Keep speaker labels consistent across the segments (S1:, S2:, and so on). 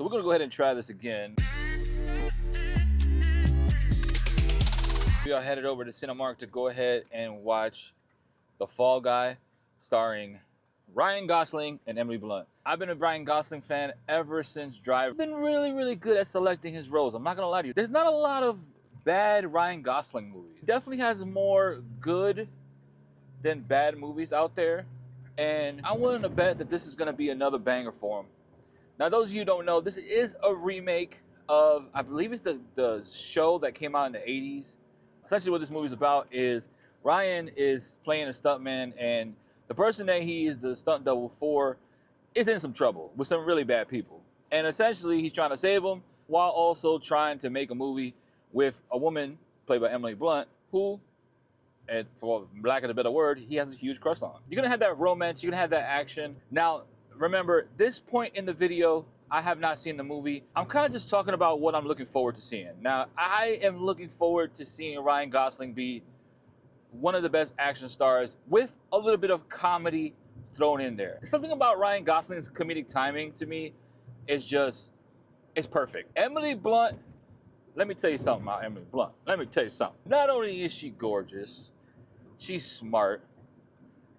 S1: So we're gonna go ahead and try this again. We are headed over to Cinemark to go ahead and watch The Fall Guy, starring Ryan Gosling and Emily Blunt. I've been a Ryan Gosling fan ever since Drive. I've been really good at selecting his roles. I'm not gonna lie to you. There's not a lot of bad Ryan Gosling movies. He definitely has more good than bad movies out there. And I'm willing to bet that this is gonna be another banger for him. Now, those of you who don't know, this is a remake of, I believe it's the show that came out in the 80s. Essentially what this movie is about is Ryan is playing a stuntman, and the person that he is the stunt double for is in some trouble with some really bad people. And essentially he's trying to save them while also trying to make a movie with a woman played by Emily Blunt, who, and for lack of a better word, he has a huge crush on. You're gonna have that romance, you're gonna have that action. Now, remember, this point in the video, I have not seen the movie. I'm kind of just talking about what I'm looking forward to seeing. Now, I am looking forward to seeing Ryan Gosling be one of the best action stars with a little bit of comedy thrown in there. Something about Ryan Gosling's comedic timing to me is just, it's perfect. Emily Blunt, let me tell you something about Emily Blunt. Let me tell you something. Not only is she gorgeous, she's smart,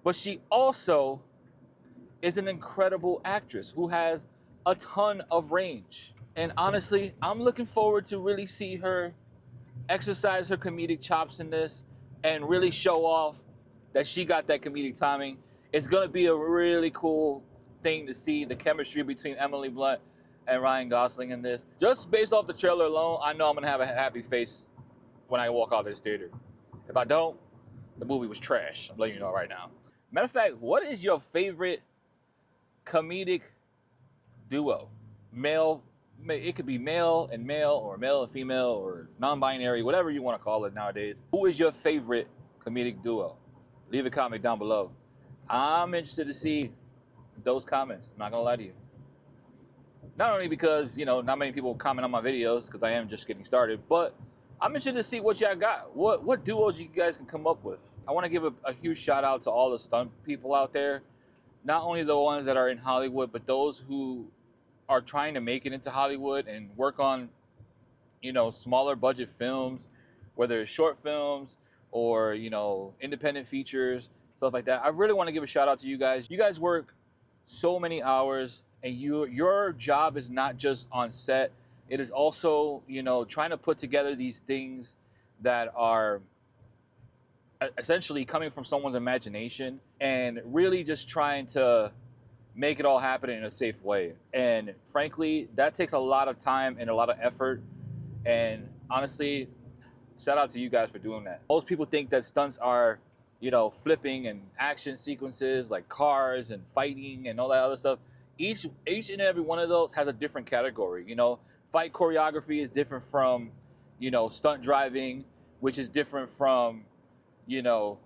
S1: but she also is an incredible actress who has a ton of range. And honestly, I'm looking forward to really see her exercise her comedic chops in this and really show off that she got that comedic timing. It's gonna be a really cool thing to see the chemistry between Emily Blunt and Ryan Gosling in this. Just based off the trailer alone, I know I'm gonna have a happy face when I walk out of this theater. If I don't, the movie was trash. I'm letting you know right now. Matter of fact, what is your favorite comedic duo? Male, it could be male and male, or male and female, or non-binary, whatever you want to call it nowadays. Who is your favorite comedic duo? Leave a comment down below. I'm interested to see those comments. I'm not gonna lie to you. Not only because, you know, not many people comment on my videos because I am just getting started, but I'm interested to see what y'all got. What duos you guys can come up with. I want to give a huge shout out to all the stunt people out there. Not only the ones that are in Hollywood, but those who are trying to make it into Hollywood and work on, you know, smaller budget films, whether it's short films or, you know, independent features, stuff like that. I really want to give a shout out to you guys. You guys work so many hours, and your job is not just on set. It is also, you know, trying to put together these things that are essentially coming from someone's imagination and really just trying to make it all happen in a safe way. And frankly, that takes a lot of time and a lot of effort. And honestly, shout out to you guys for doing that. Most people think that stunts are, you know, flipping and action sequences like cars and fighting and all that other stuff. Each and every one of those has a different category. You know, fight choreography is different from, you know, stunt driving, which is different from, you know,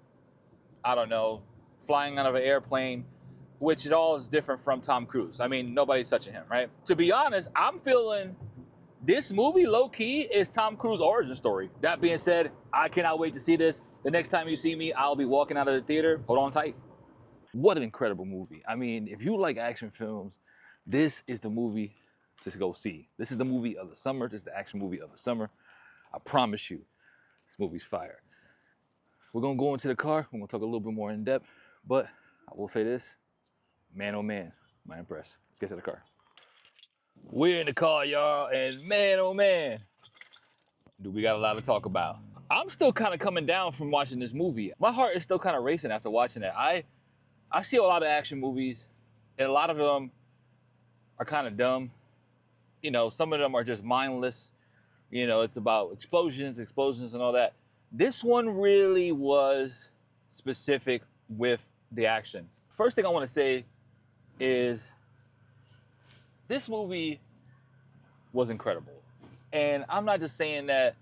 S1: I don't know, flying out of an airplane, which it all is different from Tom Cruise. I mean, nobody's touching him, right? To be honest, I'm feeling this movie, low-key, is Tom Cruise's origin story. That being said, I cannot wait to see this. The next time you see me, I'll be walking out of the theater. Hold on tight. What an incredible movie. I mean, if you like action films, this is the movie to go see. This is the movie of the summer. This is the action movie of the summer. I promise you, this movie's fire. We're gonna go into the car. We're gonna talk a little bit more in depth, but I will say this, man, oh man, am I impressed. Let's get to the car. We're in the car, y'all, and man, oh man, do we got a lot to talk about. I'm still kind of coming down from watching this movie. My heart is still kind of racing after watching it. I see a lot of action movies, and a lot of them are kind of dumb. You know, some of them are just mindless. You know, it's about explosions and all that. This one really was specific with the action. First thing I want to say is this movie was incredible. And I'm not just saying that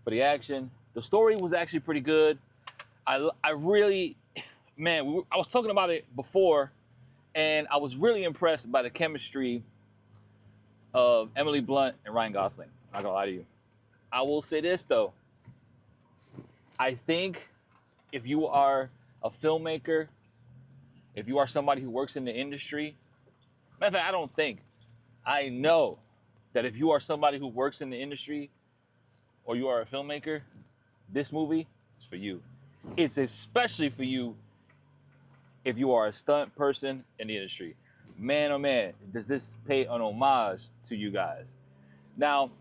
S1: for the action. The story was actually pretty good. I really, man, I was talking about it before, and I was really impressed by the chemistry of Emily Blunt and Ryan Gosling. I'm not gonna lie to you. I will say this though. I think if you are a filmmaker, if you are somebody who works in the industry, matter of fact, I don't think, I know that if you are somebody who works in the industry or you are a filmmaker, this movie is for you. It's especially for you if you are a stunt person in the industry. Man, oh man, does this pay an homage to you guys? Now,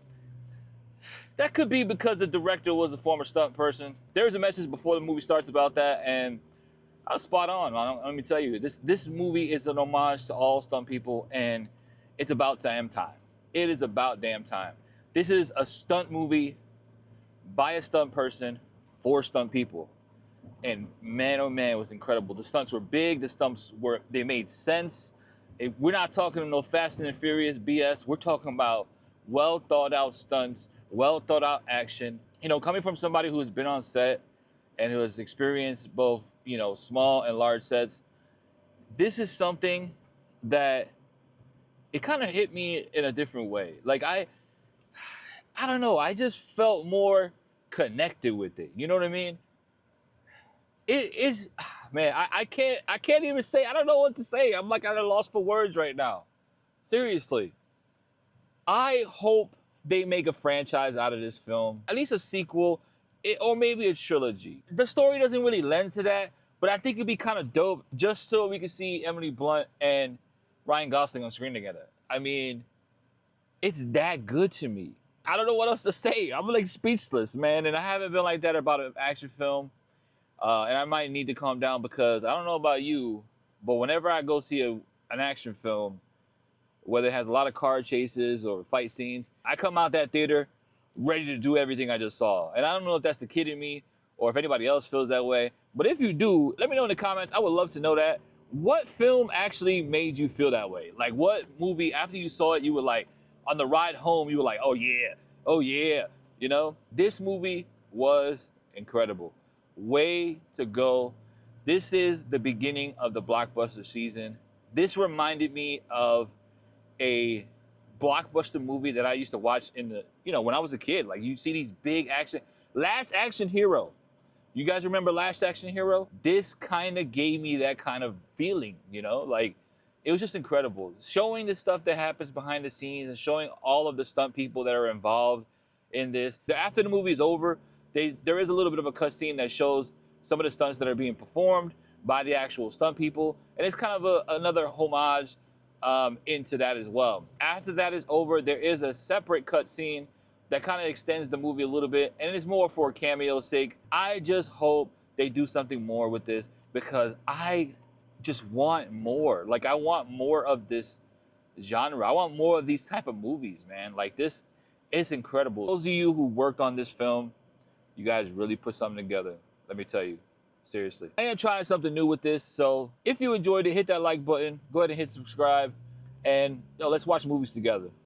S1: that could be because the director was a former stunt person. There's a message before the movie starts about that, and I was spot on. Let me tell you, this movie is an homage to all stunt people, and it's about damn time. It is about damn time. This is a stunt movie by a stunt person for stunt people. And man, oh man, it was incredible. The stunts were big. They made sense. We're not talking no Fast and Furious BS. We're talking about well thought out stunts, well thought out action. You know, coming from somebody who has been on set and who has experienced both, you know, small and large sets, this is something that it kind of hit me in a different way. Like I don't know. I just felt more connected with it. You know what I mean? It is, man. I can't even say. I don't know what to say. I'm like at a loss for words right now. Seriously. I hope they make a franchise out of this film, at least a sequel, or maybe a trilogy. The story doesn't really lend to that, but I think it'd be kind of dope just so we could see Emily Blunt and Ryan Gosling on screen together. I mean, it's that good to me. I don't know what else to say. I'm like speechless, man, and I haven't been like that about an action film. And I might need to calm down because I don't know about you, but whenever I go see an action film, whether it has a lot of car chases or fight scenes, I come out that theater ready to do everything I just saw. And I don't know if that's the kid in me or if anybody else feels that way. But if you do, let me know in the comments. I would love to know that. What film actually made you feel that way? Like what movie, after you saw it, you were like, on the ride home, you were like, oh yeah. You know, this movie was incredible. Way to go. This is the beginning of the blockbuster season. This reminded me of a blockbuster movie that I used to watch when I was a kid. Like you see these big action, Last Action Hero. You guys remember Last Action Hero? This kind of gave me that kind of feeling, you know, like it was just incredible. Showing the stuff that happens behind the scenes and showing all of the stunt people that are involved in this. After the movie is over, there is a little bit of a cutscene that shows some of the stunts that are being performed by the actual stunt people. And it's kind of another homage into that as well. After that is over, there is a separate cutscene that kind of extends the movie a little bit, and it's more for cameo's sake. I just hope they do something more with this because I just want more. Like I want more of this genre. I want more of these type of movies, man. Like this, it's incredible. Those of you who worked on this film, you guys really put something together. Let me tell you, seriously. I am trying something new with this, so if you enjoyed it, hit that like button. Go ahead and hit subscribe, and let's watch movies together.